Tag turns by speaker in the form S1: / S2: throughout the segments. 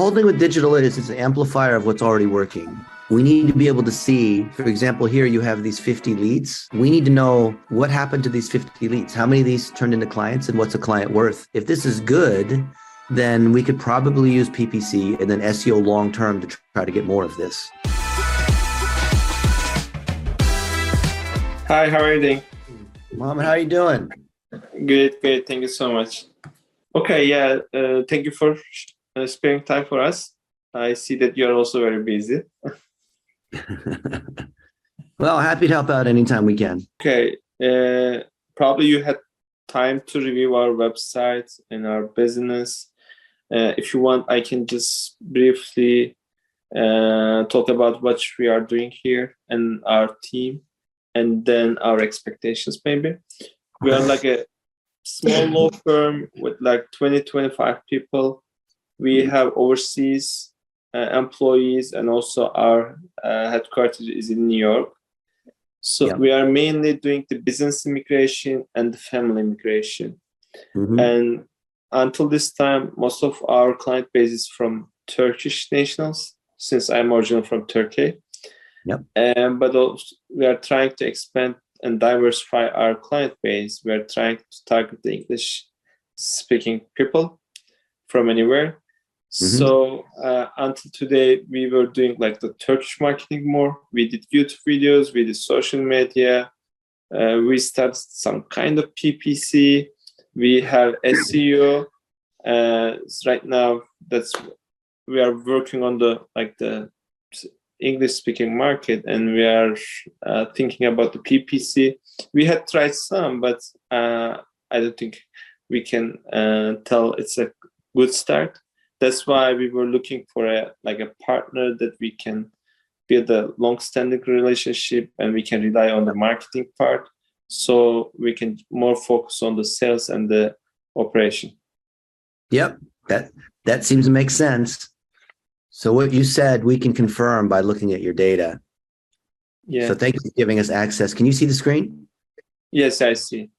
S1: whole thing with digital is it's an amplifier of what's already working. We need to be able to see, for example, here you have these 50 leads. We need to know what happened to these 50 leads. How many of these turned into clients and what's a client worth? If this is good, then we could probably use PPC and then SEO long-term to try to get more of this.
S2: Hi, how are you doing?
S1: Mohammed, how are you doing?
S2: Good. Thank you so much. Okay, thank you for sparing time for us. I see that you're also very busy.
S1: Well, happy to help out anytime we can.
S2: Okay, probably you had time to review our website and our business. If you want, I can just briefly talk about what we are doing here and our team, and then our expectations maybe. We are like a small law firm with like 20-25 people. We have overseas employees, and also our headquarters is in New York. So we are mainly doing the business immigration and the family immigration. Mm-hmm. And until this time, most of our client base is from Turkish nationals, since I'm originally from Turkey. But also we are trying to expand and diversify our client base. We are trying to target the English-speaking people from anywhere. Mm-hmm. So until today, we were doing like the Turkish marketing more. We did YouTube videos, we did social media. We started some kind of PPC. We have SEO. Right now, we are working on the English-speaking market, and we are thinking about the PPC. We had tried some, but I don't think we can tell it's a good start. That's why we were looking for a partner that we can build a long-standing relationship, and we can rely on the marketing part, so we can more focus on the sales and the operation.
S1: Yep, that seems to make sense. So what you said, we can confirm by looking at your data. Yeah. So thank you for giving us access. Can you see the screen?
S2: Yes, I see.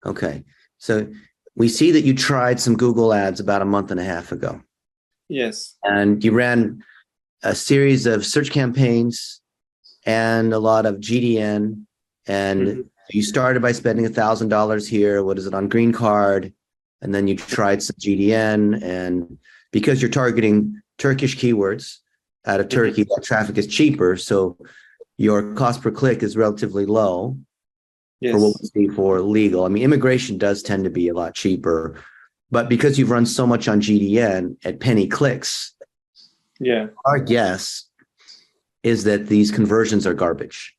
S1: Okay. So we see that you tried some Google ads about a month and a half ago.
S2: Yes.
S1: And you ran a series of search campaigns and a lot of GDN. And you started by spending $1,000 here. What is it on Green Card? And then you tried some GDN. And because you're targeting Turkish keywords out of Turkey, that traffic is cheaper. So your cost per click is relatively low for what we see for legal. I mean, immigration does tend to be a lot cheaper. But because you've run so much on GDN at penny clicks, our guess is that these conversions are garbage.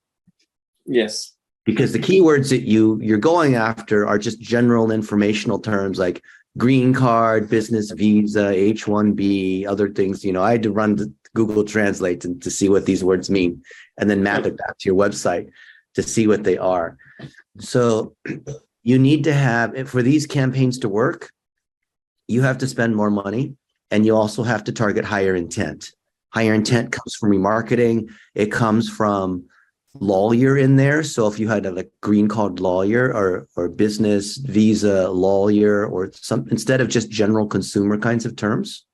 S2: Yes.
S1: Because the keywords that you're going after are just general informational terms like green card, business visa, H-1B, other things. I had to run the Google Translate to see what these words mean, and then map it back to your website to see what they are. So you need to have, for these campaigns to work, you have to spend more money, and you also have to target higher intent. Higher intent comes from remarketing. It comes from lawyer in there. So if you had a green card lawyer or business visa lawyer, or some, instead of just general consumer kinds of terms,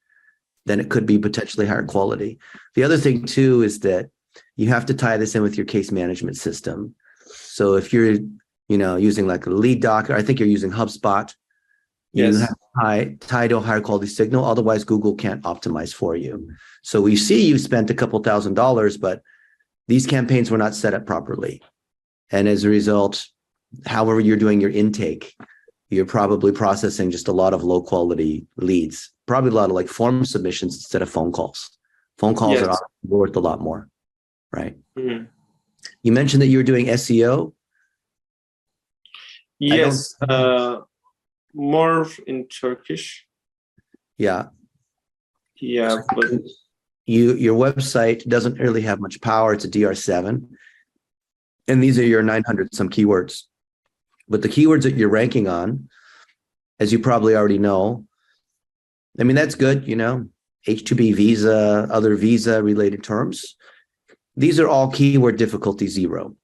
S1: then it could be potentially higher quality. The other thing too is that you have to tie this in with your case management system. So if you're using like a lead docker, I think you're using HubSpot. You have to tie to a higher quality signal. Otherwise, Google can't optimize for you. So we see you spent a couple $1,000s, but these campaigns were not set up properly. And as a result, however you're doing your intake, you're probably processing just a lot of low quality leads, probably a lot of form submissions instead of phone calls. Phone calls are worth a lot more, right? Mm-hmm. You mentioned that you were doing SEO.
S2: Yes. More in Turkish.
S1: Yeah.
S2: But
S1: your website doesn't really have much power. It's a DR7. And these are your 900 some keywords. But the keywords that you're ranking on, as you probably already know, I mean, that's good, H-2B visa, other visa related terms. These are all keyword difficulty 0.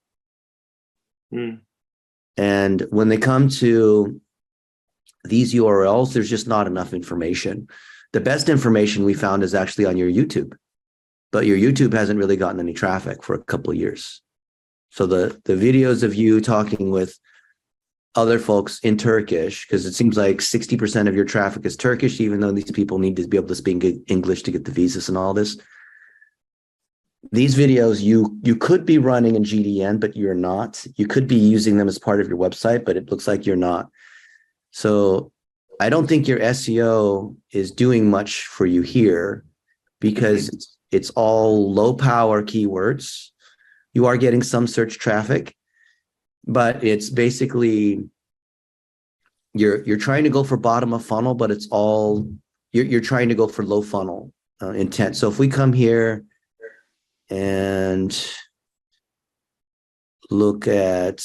S1: And when they come to these URLs, there's just not enough information. the best information we found is actually on your YouTube, but your YouTube hasn't really gotten any traffic for a couple of years. So the videos of you talking with other folks in Turkish, because it seems like 60% of your traffic is Turkish, even though these people need to be able to speak English to get the visas and all this. These videos you could be running in GDN, but you're not. You could be using them as part of your website, but it looks like you're not. So I don't think your SEO is doing much for you here because it's all low power keywords. You are getting some search traffic, but it's basically you're trying to go for bottom of funnel, but it's all you're trying to go for low funnel intent. So if we come here and look at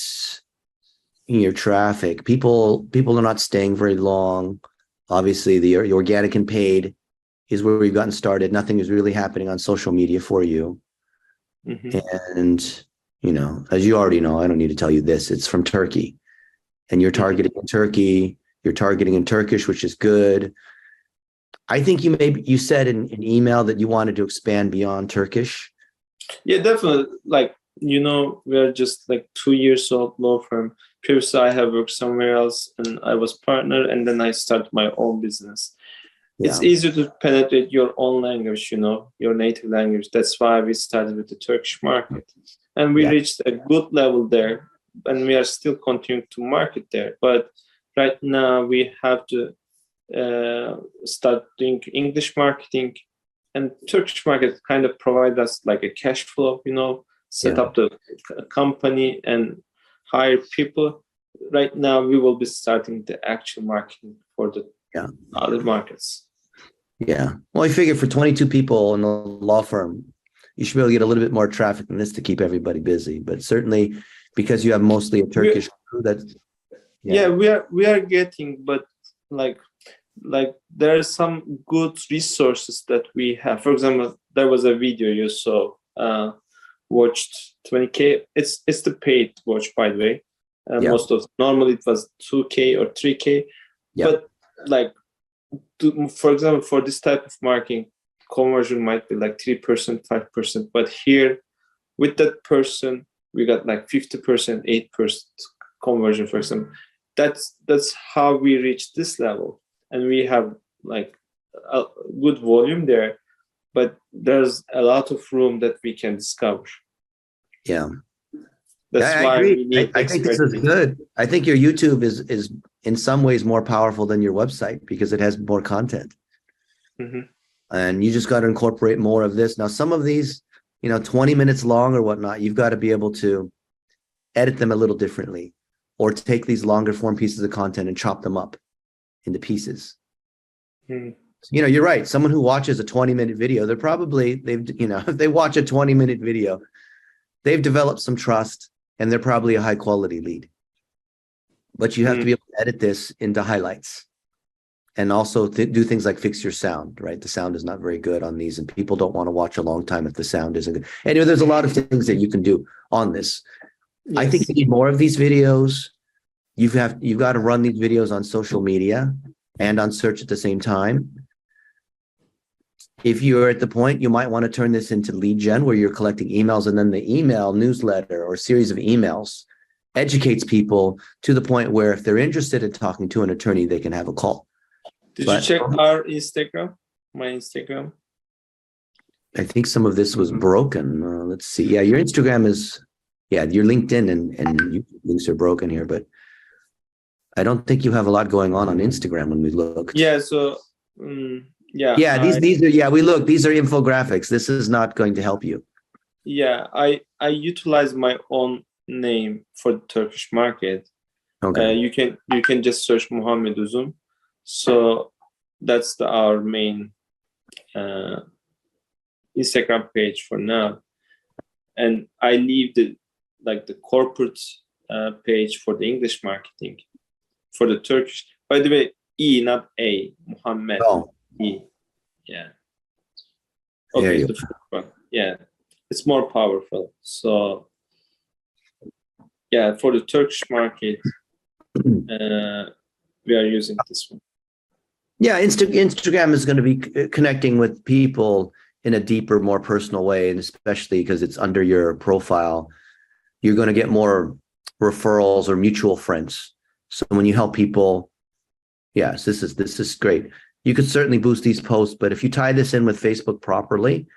S1: your traffic, people are not staying very long. Obviously, the organic and paid is where we've gotten started. Nothing is really happening on social media for you. And as you already know, I don't need to tell you this, it's from Turkey. And you're targeting in Turkey, you're targeting in Turkish, which is good. I think you said in an email that you wanted to expand beyond Turkish.
S2: Yeah, definitely. We're just like 2 years old law firm. Previously, I have worked somewhere else and I was partner, and then I started my own business. Yeah. It's easier to penetrate your own language, your native language. That's why we started with the Turkish market. And we reached a good level there, and we are still continuing to market there. But right now, we have to start doing English marketing, and Turkish market kind of provide us like a cash flow, set up the company and hire people. Right now, we will be starting the actual marketing for the other markets.
S1: Yeah. Well, I figure for 22 people in the law firm, you should be able to get a little bit more traffic than this to keep everybody busy. But certainly, because you have mostly a Turkish crew, that's
S2: we are getting, but like there are some good resources that we have. For example, there was a video you saw, watched 20K. It's the paid watch, by the way. Most of normally it was 2K or 3K, but for example, for this type of marketing, conversion might be like 3%, 5%. But here, with that person, we got like 50%, 8% conversion, for example. That's how we reach this level. And we have like a good volume there, but there's a lot of room that we can discover.
S1: Yeah.
S2: That's
S1: I
S2: why
S1: agree.
S2: we need
S1: I think this is good. I think your YouTube is in some ways more powerful than your website because it has more content. And you just got to incorporate more of this. Now, some of these, 20 minutes long or whatnot, you've got to be able to edit them a little differently, or take these longer form pieces of content and chop them up into pieces. You're right. Someone who watches a 20-minute video, if they watch a 20-minute video, they've developed some trust and they're probably a high quality lead. But you have to be able to edit this into highlights, and also do things like fix your sound, right? The sound is not very good on these, and people don't want to watch a long time if the sound isn't good. Anyway, there's a lot of things that you can do on this. Yes. I think you need more of these videos. You've got to run these videos on social media and on search at the same time. If you're at the point, you might want to turn this into lead gen, where you're collecting emails, and then the email newsletter or series of emails educates people to the point where if they're interested in talking to an attorney, they can have a call.
S2: Did you check our Instagram? My Instagram?
S1: I think some of this was broken. Let's see. Yeah, your Instagram is, your LinkedIn and YouTube links are broken here, but I don't think you have a lot going on Instagram when we look.
S2: Yeah, so
S1: these are infographics. This is not going to help you.
S2: Yeah, I utilize my own name for the Turkish market.
S1: Okay.
S2: You can just search Muhammed Uzun. So that's our main Instagram page for now, and I leave the corporate page for the English marketing. For the Turkish, by the way, E, not A, Muhammed.
S1: Oh.
S2: E. Yeah. Okay, the first one. Yeah, it's more powerful. So, for the Turkish market, we are using this one.
S1: Yeah, Instagram is going to be connecting with people in a deeper, more personal way, and especially because it's under your profile, you're going to get more referrals or mutual friends. So when you help people, yes, this is great. You could certainly boost these posts, but if you tie this in with Facebook properly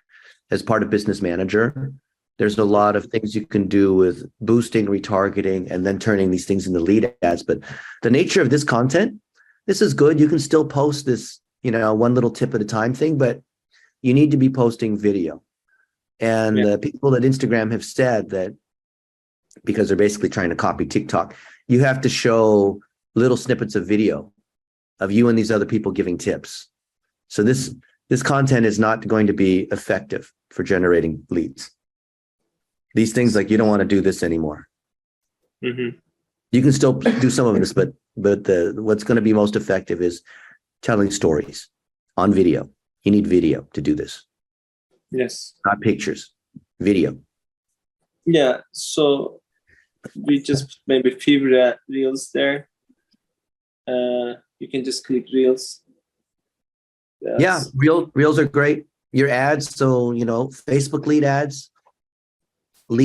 S1: as part of Business Manager, there's a lot of things you can do with boosting, retargeting, and then turning these things into lead ads. But the nature of this content, this is good. You can still post this, one little tip at a time thing, but you need to be posting video. And
S2: Yeah.
S1: the people at Instagram have said that because they're basically trying to copy TikTok, you have to show little snippets of video of you and these other people giving tips. So this content is not going to be effective for generating leads. These things, like, you don't want to do this anymore.
S2: Mm-hmm.
S1: You can still do some of this, but what's going to be most effective is telling stories on video. You need video to do this.
S2: Yes.
S1: Not pictures, video.
S2: Yeah. So we just maybe few reels there. You can just click reels.
S1: Yeah, reels are great. Your ads, so Facebook lead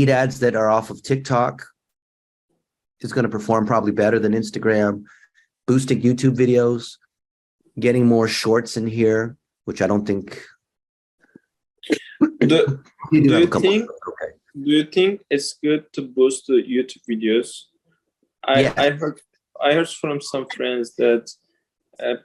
S1: ads that are off of TikTok is going to perform probably better than Instagram. Boosting YouTube videos, getting more shorts in here, which I don't think.
S2: Do you think it's good to boost the YouTube videos? I heard from some friends that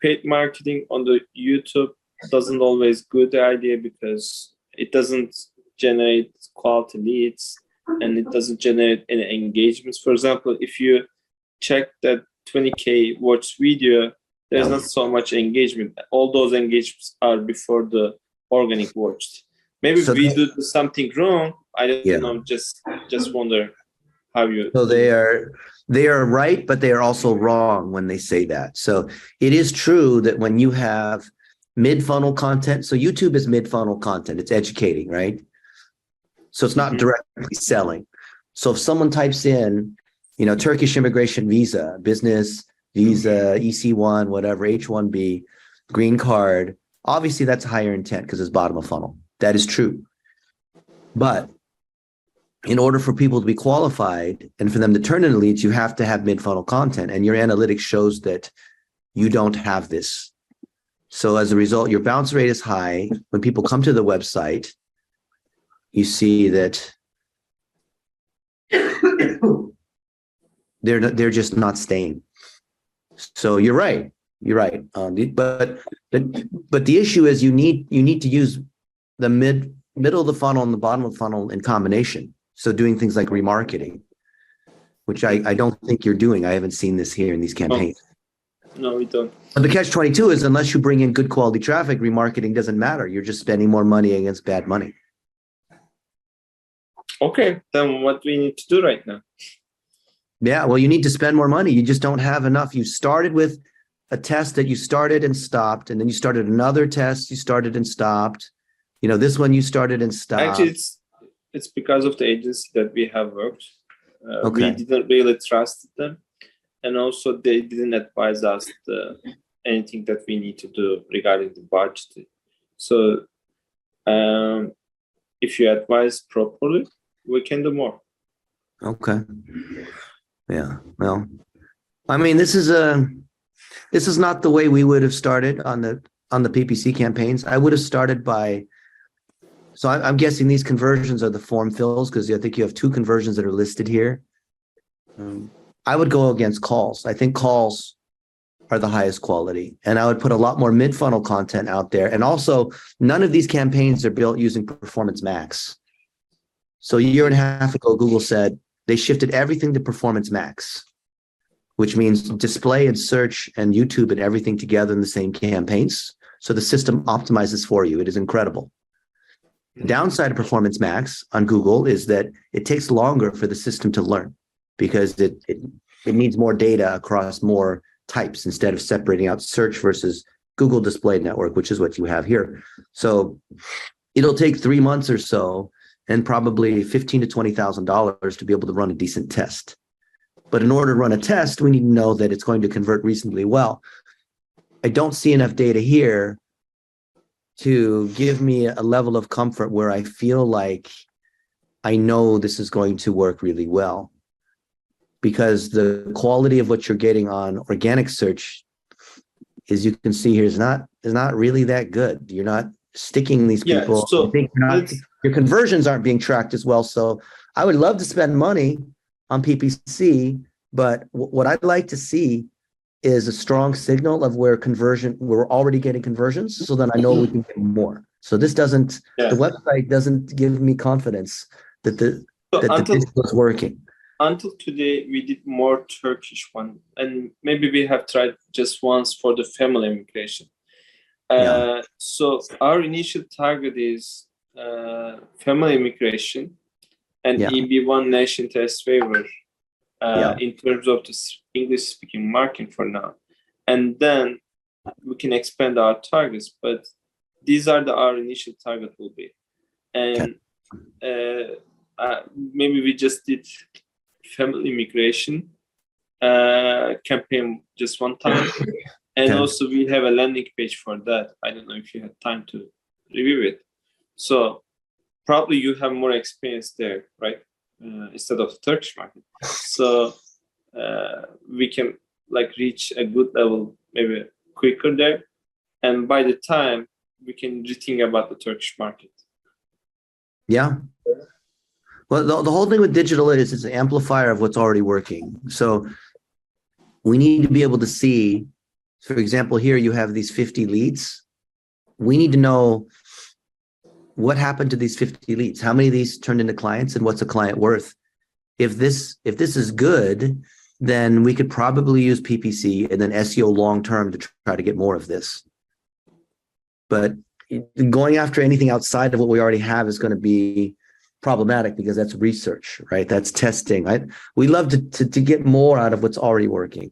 S2: paid marketing on the YouTube doesn't always good idea because it doesn't generate quality leads and it doesn't generate any engagements. For example, if you check that 20K watch video, there's not so much engagement. All those engagements are before the organic watched. Maybe we do something wrong. I don't know. Just wonder how you.
S1: So they are right, but they are also wrong when they say that. So it is true that when you have mid-funnel content, so YouTube is mid-funnel content. It's educating, right? So it's not directly selling. So if someone types in, Turkish immigration visa, business visa, EC1, whatever, H1B, green card, obviously that's higher intent because it's bottom of funnel. That is true. But in order for people to be qualified and for them to turn into leads, you have to have mid-funnel content, and your analytics shows that you don't have this. So as a result, your bounce rate is high. When people come to the website, you see that they're just not staying. So you're right. But the issue is you need to use the middle of the funnel and the bottom of the funnel in combination. So doing things like remarketing, which I don't think you're doing. I haven't seen this here in these campaigns.
S2: No, we don't.
S1: But the catch-22 is unless you bring in good quality traffic, remarketing doesn't matter. You're just spending more money against bad money.
S2: Okay, then what we need to do right now?
S1: Yeah, well, you need to spend more money. You just don't have enough. You started with a test that you started and stopped, and then you started another test you started and stopped. This one you started and stopped.
S2: Actually, it's because of the agency that we have worked. We didn't really trust them, and also they didn't advise us anything that we need to do regarding the budget. So, if you advise properly, we can do more.
S1: Okay. Yeah. Well, I mean, this is not the way we would have started on the PPC campaigns. I would have started by. So I'm guessing these conversions are the form fills because I think you have 2 conversions that are listed here. I would go against calls. I think calls are the highest quality, and I would put a lot more mid-funnel content out there. And also, none of these campaigns are built using Performance Max. So a year and a half ago, Google said they shifted everything to Performance Max, which means display and search and YouTube and everything together in the same campaigns. So the system optimizes for you. It is incredible. The downside of Performance Max on Google is that it takes longer for the system to learn because it needs more data across more types instead of separating out search versus Google Display Network, which is what you have here. So it'll take 3 months or so and probably $15,000 to $20,000 to be able to run a decent test. But in order to run a test, we need to know that it's going to convert reasonably well. I don't see enough data here to give me a level of comfort where I feel like I know this is going to work really well, because the quality of what you're getting on organic search, as you can see here, is not really that good. You're not sticking these
S2: Yeah,
S1: people. I
S2: so
S1: think your conversions aren't being tracked as well. So I would love to spend money on PPC, but what I'd like to see is a strong signal of where we're already getting conversions, so then I know we can get more. So the website doesn't give me confidence that the digital is working.
S2: Until today, we did more Turkish one, and maybe we have tried just once for the family immigration. So our initial target is family immigration and EB1 nation test waiver in terms of the English-speaking market for now. And then we can expand our targets, but these are our initial target will be. And maybe we just did family immigration campaign just one time. And also we have a landing page for that. I don't know if you had time to review it. So probably you have more experience there, right? Instead of the Turkish market. So we can reach a good level maybe quicker there. And by the time we can rethink about the Turkish market.
S1: Yeah. Well, the whole thing with digital is it's an amplifier of what's already working. So we need to be able to see, for example, here you have these 50 leads. We need to know what happened to these 50 leads. How many of these turned into clients, and what's a client worth? If this is good, then we could probably use PPC and then SEO long-term to try to get more of this. But going after anything outside of what we already have is going to be problematic, because that's research, right? That's testing. We love to get more out of what's already working.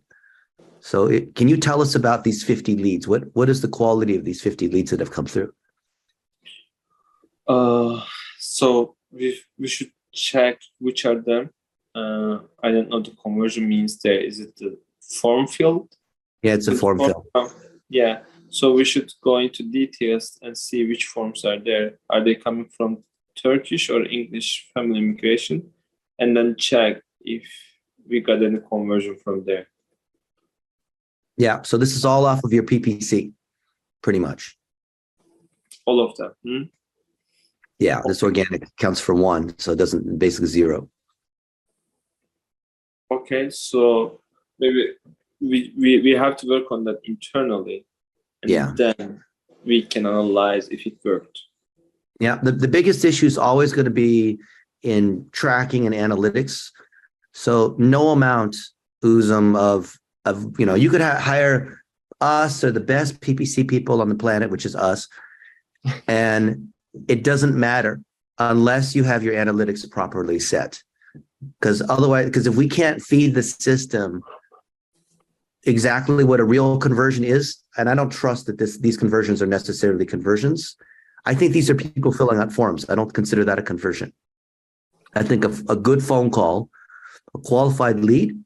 S1: So can you tell us about these 50 leads? What is the quality of these 50 leads that have come through?
S2: So we should check which are them. I don't know the conversion means there. Is it the form field?
S1: Yeah, it's a form field.
S2: Yeah. So we should go into details and see which forms are there. Are they coming from Turkish or English family immigration? And then check if we got any conversion from there.
S1: Yeah. So this is all off of your PPC, pretty much.
S2: All of them.
S1: Yeah. This organic counts for 1, so it doesn't, basically 0.
S2: Okay. So maybe we have to work on that internally. And then we can analyze if it worked.
S1: Yeah, the biggest issue is always going to be in tracking and analytics. So no amount, Uzum, of you could hire us or the best PPC people on the planet, which is us, and it doesn't matter unless you have your analytics properly set. Because if we can't feed the system exactly what a real conversion is, and I don't trust that these conversions are necessarily conversions. I think these are people filling out forms. I don't consider that a conversion. I think a good phone call, a qualified lead,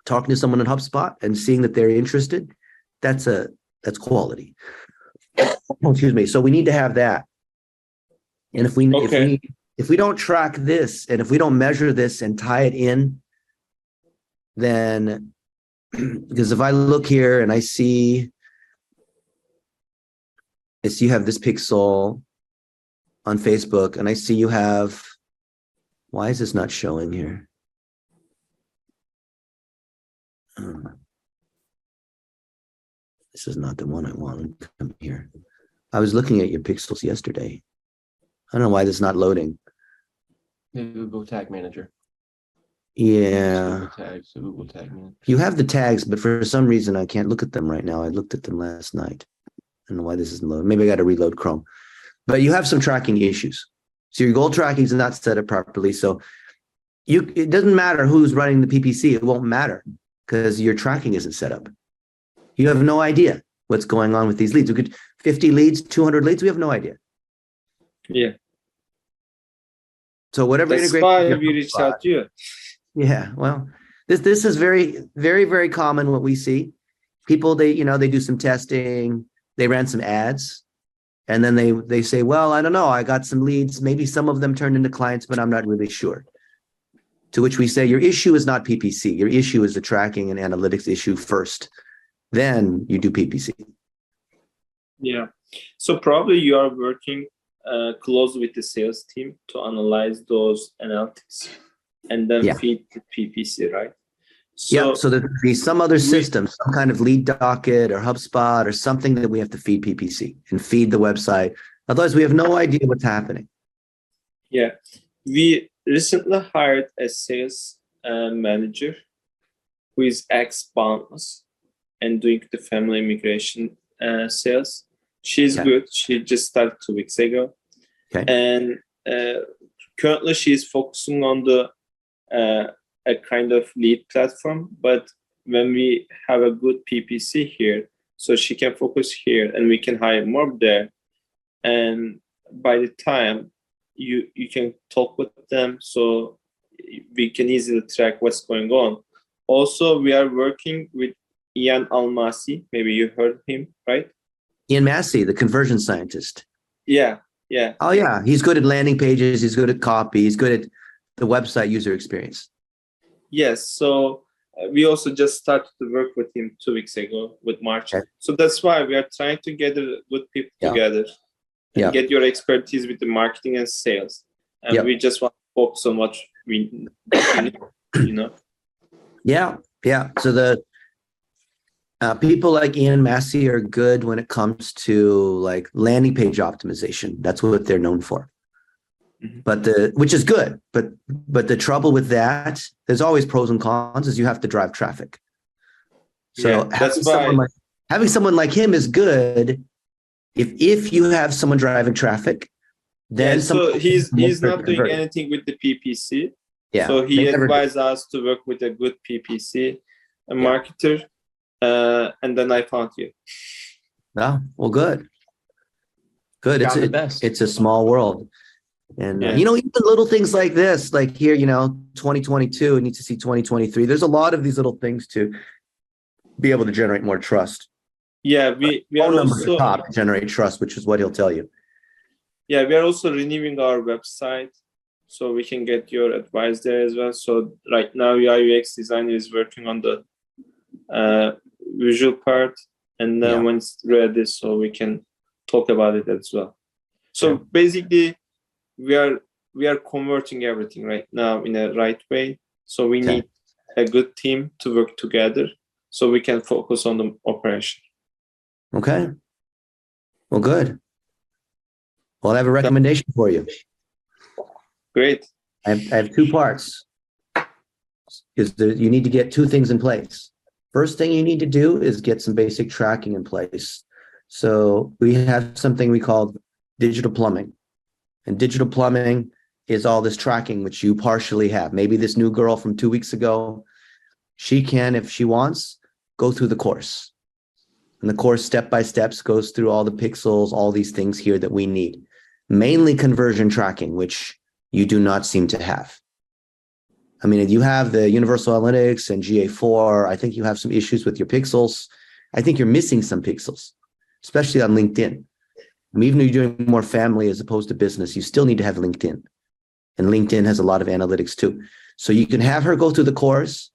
S1: talking to someone in HubSpot and seeing that they're interested, that's quality. Excuse me. So we need to have that. And if we don't track this, and if we don't measure this and tie it in, then because if I look here and I see you have this pixel on Facebook, and I see you have, why is this not showing here? This is not the one I want. Come here. I was looking at your pixels yesterday. I don't know why this is not loading.
S3: The Google Tag Manager.
S1: Yeah.
S3: Google Tag Manager.
S1: You have the tags, but for some reason I can't look at them right now. I looked at them last night. I don't know why this isn't loading. Maybe I got to reload Chrome. But you have some tracking issues. So your goal tracking is not set up properly. So it doesn't matter who's running the PPC. It won't matter because your tracking isn't set up. You have no idea what's going on with these leads. We could 50 leads, 200 leads. We have no idea.
S2: Yeah.
S1: So whatever
S2: that's why we reached out to you.
S1: Yeah. Well, this is very, very, very common what we see. people, they do some testing, they ran some ads, and then they say, well, I don't know, I got some leads, maybe some of them turned into clients, but I'm not really sure. To which we say, your issue is not PPC. Your issue is the tracking and analytics issue first. Then you do PPC.
S2: Yeah. So probably you are working close with the sales team to analyze those analytics and then feed the PPC, right?
S1: So there could be some other system, some kind of lead docket or HubSpot or something that we have to feed PPC and feed the website. Otherwise, we have no idea what's happening.
S2: Yeah. We recently hired a sales manager who is ex-Boundless and doing the family immigration sales. She's good. She just started 2 weeks ago.
S1: Okay.
S2: And currently she's focusing on a kind of lead platform. But when we have a good PPC here, so she can focus here and we can hire more there. And by the time you can talk with them, so we can easily track what's going on. Also, we are working with Ian Almasi. Maybe you heard him, right?
S1: Ian Massey, the conversion scientist.
S2: Yeah.
S1: Oh, yeah. He's good at landing pages. He's good at copy. He's good at the website user experience.
S2: Yes. So we also just started to work with him 2 weeks ago with March.
S1: Okay.
S2: So that's why we are trying to gather good people together and get your expertise with the marketing and sales. And we just want to focus on what we need,
S1: Yeah. So the people like Ian Massey are good when it comes to like landing page optimization. That's what they're known for. But which is good. But the trouble with that, there's always pros and cons, is you have to drive traffic. So having someone like him is good if you have someone driving traffic. Then
S2: so he's not doing anything with the PPC.
S1: Yeah.
S2: So he advised us to work with a good PPC marketer. And then I found you.
S1: Oh, well, good. It's a small world. And, even little things like this, like here, 2022, it needs to see 2023. There's a lot of these little things to be able to generate more trust.
S2: Yeah, we are also
S1: top to generate trust, which is what he'll tell you.
S2: Yeah, we are also renewing our website, so we can get your advice there as well. So right now, UI UX designer is working on the visual part, and then when it's ready, so we can talk about it as well. So basically, we are converting everything right now in a right way. So we need a good team to work together, so we can focus on the operation.
S1: Okay. Well, good. Well, I have a recommendation for you.
S2: Great.
S1: I have two parts. You need to get two things in place. First thing you need to do is get some basic tracking in place. So we have something we call digital plumbing. And digital plumbing is all this tracking, which you partially have. Maybe this new girl from 2 weeks ago, she can, if she wants, go through the course. And the course step by steps goes through all the pixels, all these things here that we need. Mainly conversion tracking, which you do not seem to have. I mean, you have the Universal Analytics and GA4. I think you have some issues with your pixels. I think you're missing some pixels, especially on LinkedIn. I mean, even though you're doing more family as opposed to business, you still need to have LinkedIn. And LinkedIn has a lot of analytics too. So you can have her go through the course,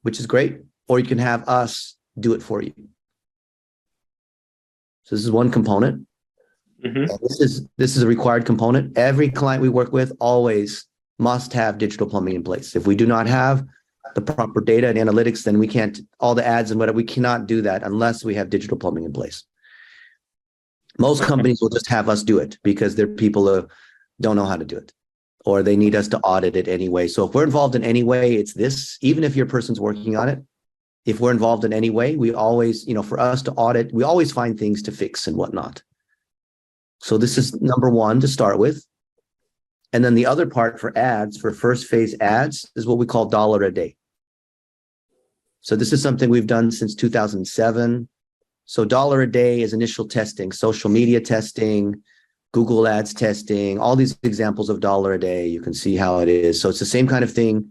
S1: which is great, or you can have us do it for you. So this is one component. This is a required component. Every client we work with always must have digital plumbing in place. If we do not have the proper data and analytics, then we can't, all the ads and whatever, we cannot do that unless we have digital plumbing in place. Most companies will just have us do it because they're people who don't know how to do it, or they need us to audit it anyway. So if we're involved in any way, it's this, even if your person's working on it, if we're involved in any way, we always, for us to audit, we always find things to fix and whatnot. So this is number one to start with. And then the other part for ads, for first phase ads, is what we call dollar a day. So this is something we've done since 2007. So dollar a day is initial testing, social media testing, Google ads testing, all these examples of dollar a day. You can see how it is. So it's the same kind of thing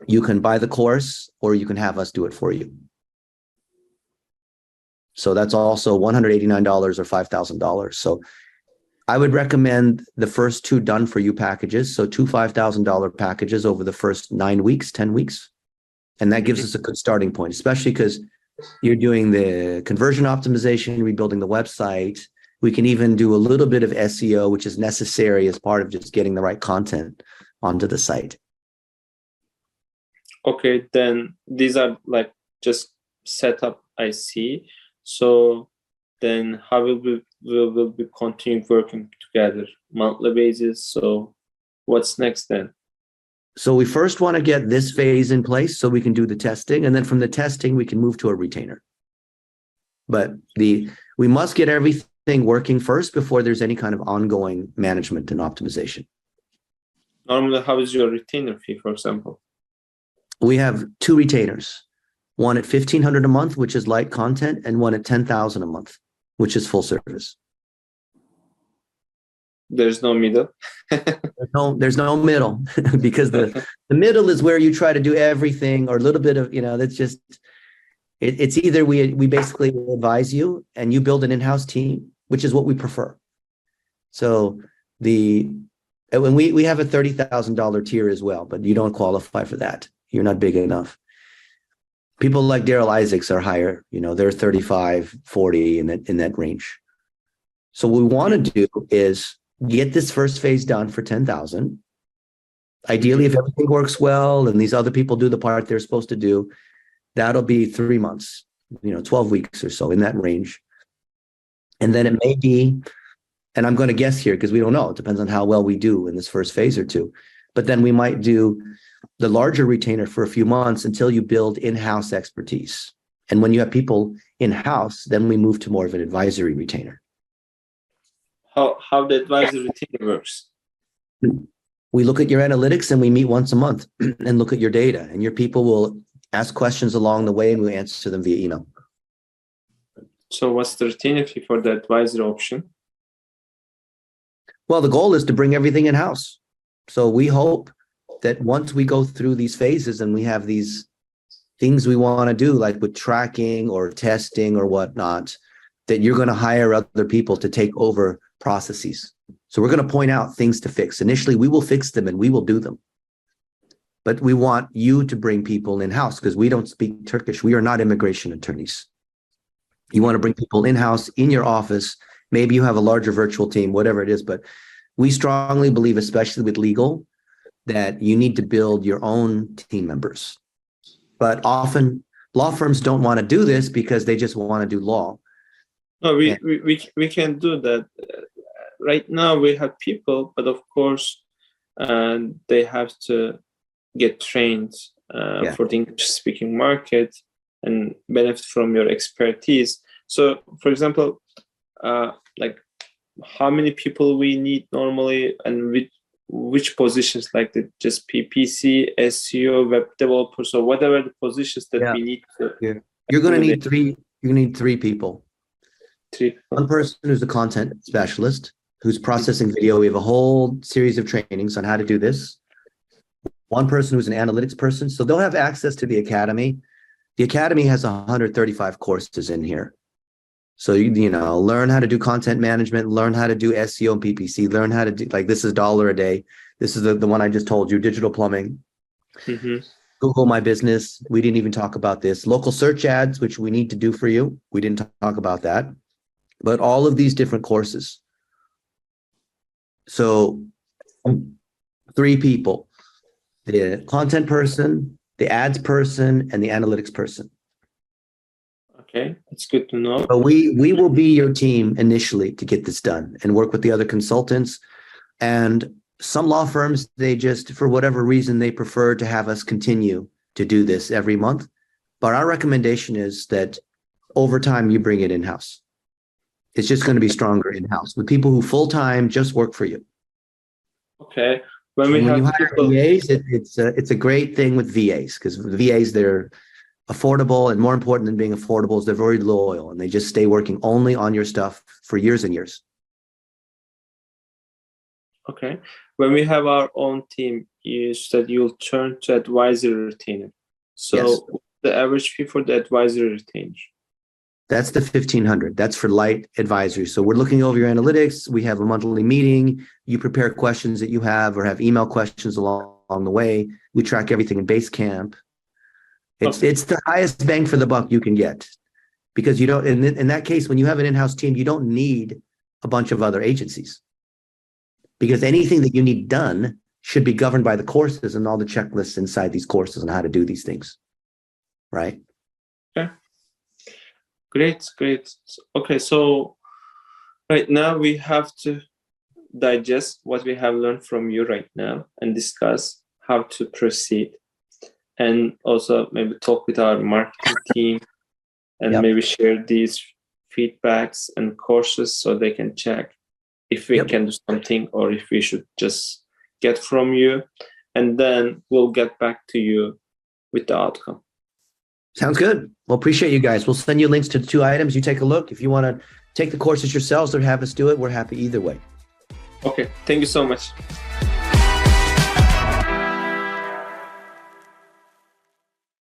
S1: You can buy the course or you can have us do it for you. So that's also $189 or $5,000. So I would recommend the first two done for you packages. So two $5,000 packages over the first 9 weeks, 10 weeks. And that gives us a good starting point, especially because you're doing the conversion optimization, rebuilding the website. We can even do a little bit of SEO, which is necessary as part of just getting the right content onto the site.
S2: Okay, then these are like just setup I see. So then how will be continue working together monthly basis? So what's next then?
S1: So we first want to get this phase in place so we can do the testing. And then from the testing, we can move to a retainer. But we must get everything working first before there's any kind of ongoing management and optimization.
S2: Normally, how is your retainer fee, for example?
S1: We have two retainers, one at $1,500 a month, which is light content, and one at $10,000 a month, which is full service.
S2: There's no middle.
S1: There's no middle because the middle is where you try to do everything or a little bit of, that's just, it's either we basically advise you and you build an in-house team, which is what we prefer. So when we have a $30,000 tier as well, but you don't qualify for that. You're not big enough. People like Daryl Isaacs are higher, they're 35, 40 in that range. So what we want to do is get this first phase done for 10,000. Ideally, if everything works well and these other people do the part they're supposed to do, that'll be 3 months, 12 weeks or so in that range. And then it may be, and I'm going to guess here because we don't know, it depends on how well we do in this first phase or two. But then we might do the larger retainer for a few months until you build in-house expertise. And when you have people in-house, then we move to more of an advisory retainer.
S2: How the advisory retainer works?
S1: We look at your analytics and we meet once a month and look at your data, and your people will ask questions along the way and we'll answer them via email.
S2: So what's the retainer fee for the advisory option?
S1: Well, the goal is to bring everything in-house. So we hope that once we go through these phases and we have these things we want to do, like with tracking or testing or whatnot, that you're going to hire other people to take over processes. So we're going to point out things to fix. Initially, we will fix them and we will do them. But we want you to bring people in-house because we don't speak Turkish. We are not immigration attorneys. You want to bring people in-house in your office. Maybe you have a larger virtual team, whatever it is. But we strongly believe, especially with legal, that you need to build your own team members. But often law firms don't want to do this because they just want to do law.
S2: No, we can do that. Right now we have people, but of course they have to get trained for the English-speaking market and benefit from your expertise. So, for example, like how many people we need normally, and which positions, like just PPC, SEO, web developer, so whatever the positions that we need.
S1: You're going to need three. You need three people. One
S2: People.
S1: person who's a content specialist who's processing video. We have a whole series of trainings on how to do this. One person who's an analytics person. So they'll have access to the academy. The academy has 135 courses in here. So, learn how to do content management, learn how to do SEO and PPC, learn how to do, like, this is $1 a day. This is the one I just told you, digital plumbing. Google My Business. We didn't even talk about this. Local search ads, which we need to do for you. We didn't talk about that. But all of these different courses. So 3 people, the content person, the ads person, and the analytics person.
S2: Okay, it's good to know.
S1: So we will be your team initially to get this done and work with the other consultants. And some law firms, they just, for whatever reason, they prefer to have us continue to do this every month. But our recommendation is that over time, you bring it in-house. It's just going to be stronger in-house with people who full-time just work for you.
S2: Okay. When
S1: you hire VAs, it's a great thing with VAs because VAs, they're affordable, and more important than being affordable is they're very loyal and they just stay working only on your stuff for years and years.
S2: Okay. When we have our own team, you said you'll turn to advisory retainer. So
S1: Yes.
S2: the average fee for the advisory retainer.
S1: That's the 1,500. That's for light advisory. So we're looking over your analytics. We have a monthly meeting. You prepare questions that you have or have email questions along the way. We track everything in Basecamp. It's the highest bang for the buck you can get, because you don't, in that case, when you have an in-house team, you don't need a bunch of other agencies, because anything that you need done should be governed by the courses and all the checklists inside these courses on how to do these things. Right?
S2: Okay. Great. Okay, so right now we have to digest what we have learned from you right now and discuss how to proceed, and also maybe talk with our marketing team and maybe share these feedbacks and courses so they can check if we can do something or if we should just get from you, and then we'll get back to you with the outcome.
S1: Sounds good. Well, appreciate you guys. We'll send you links to the 2 items. You take a look. If you want to take the courses yourselves or have us do it, we're happy either way.
S2: Okay, thank you so much.